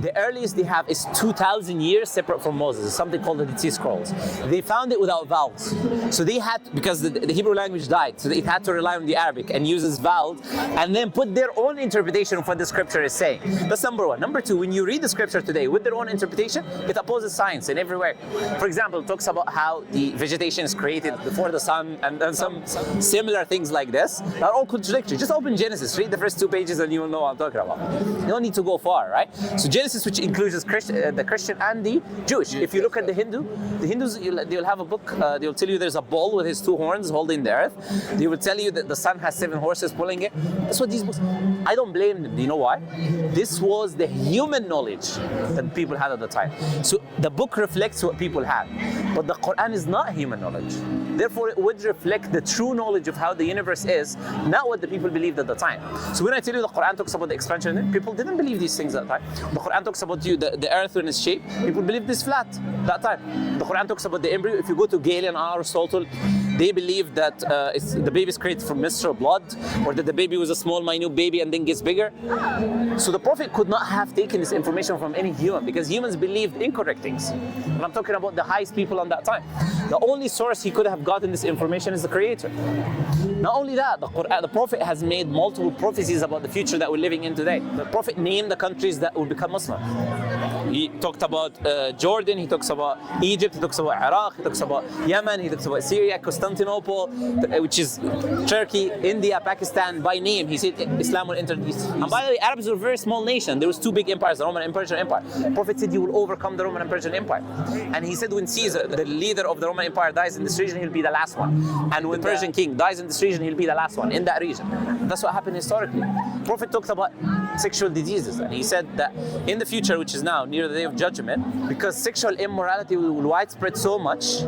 The earliest they have is 2,000 years separate from Moses. It's something called the Dead Sea Scrolls. They found it without vowels. So they had, because the Hebrew language died, so it had to rely on the Arabic and uses vowels and then put their own interpretation of what the scripture is saying. That's number one. Number two, when you read the scripture today with their own interpretation, it opposes science in everywhere. For example, it talks about how the vegetation is created before the sun and some similar things like this. They're all contradictory. Just open Genesis, read the first 2 pages and you will know what I'm talking about. You don't need to go far, right? So Genesis, which includes the Christian and the Jewish. If you look at the Hindus, they'll have a book, they'll tell you there's a bull with his 2 horns holding the earth. They will tell you that the sun has 7 horses pulling it. That's what these books, I don't blame them. Do you know why? This was the human knowledge that people had at the time. So the book reflects what people had. But the Quran is not human knowledge. Therefore, it would reflect the true knowledge of how the universe is, not what the people believed at the time. So when I tell you the Quran talks about the expansion, people didn't believe these things at the time. The Quran talks about the earth in its shape. People believed this flat that time. The Quran talks about the embryo. If you go to Galen and Aristotle, they believe that the baby is created from menstrual blood, or that the baby was a small, minute baby and then gets bigger. So the Prophet could not have taken this information from any human, because humans believed incorrect things. And I'm talking about the highest people on that time. The only source he could have gotten this information is the Creator. Not only that, the Prophet has made multiple prophecies about the future that we're living in today. The Prophet named the countries that will become Muslim. He talked about Jordan, he talks about Egypt, he talks about Iraq, he talks about Yemen, he talks about Syria, Constantinople, which is Turkey, India, Pakistan, by name. He said Islam will enter these. And by the way, Arabs were a very small nation. There was 2 big empires, the Roman and Persian Empire. The Prophet said you will overcome the Roman and Persian Empire. And he said when Caesar, the leader of the Roman Empire, dies in this region, he'll be the last one. And when Persian king dies in this region, he'll be the last one in that region. That's what happened historically. The Prophet talked about sexual diseases, and he said that in the future, which is now near the day of judgment, because sexual immorality will widespread so much,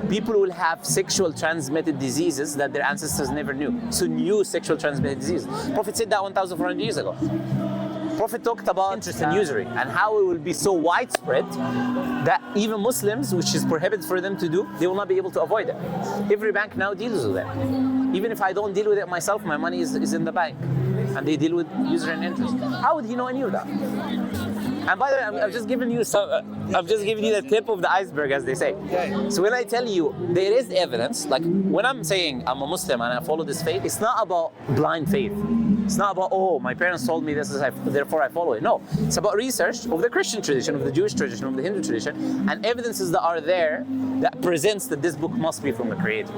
people will have sexual transmitted diseases that their ancestors never knew. So new sexual transmitted diseases. Prophet said that 1,400 years ago. Prophet talked about interest in usury and how it will be so widespread that even Muslims, which is prohibited for them to do, they will not be able to avoid it. Every bank now deals with it. Even if I don't deal with it myself, my money is in the bank, and they deal with usury and interest. How would he know any of that? And by the way, I've just given you the tip of the iceberg, as they say. So when I tell you there is evidence, like when I'm saying I'm a Muslim and I follow this faith, it's not about blind faith. It's not about, oh, my parents told me this, therefore I follow it. No, it's about research of the Christian tradition, of the Jewish tradition, of the Hindu tradition, and evidences that are there that presents that this book must be from the Creator.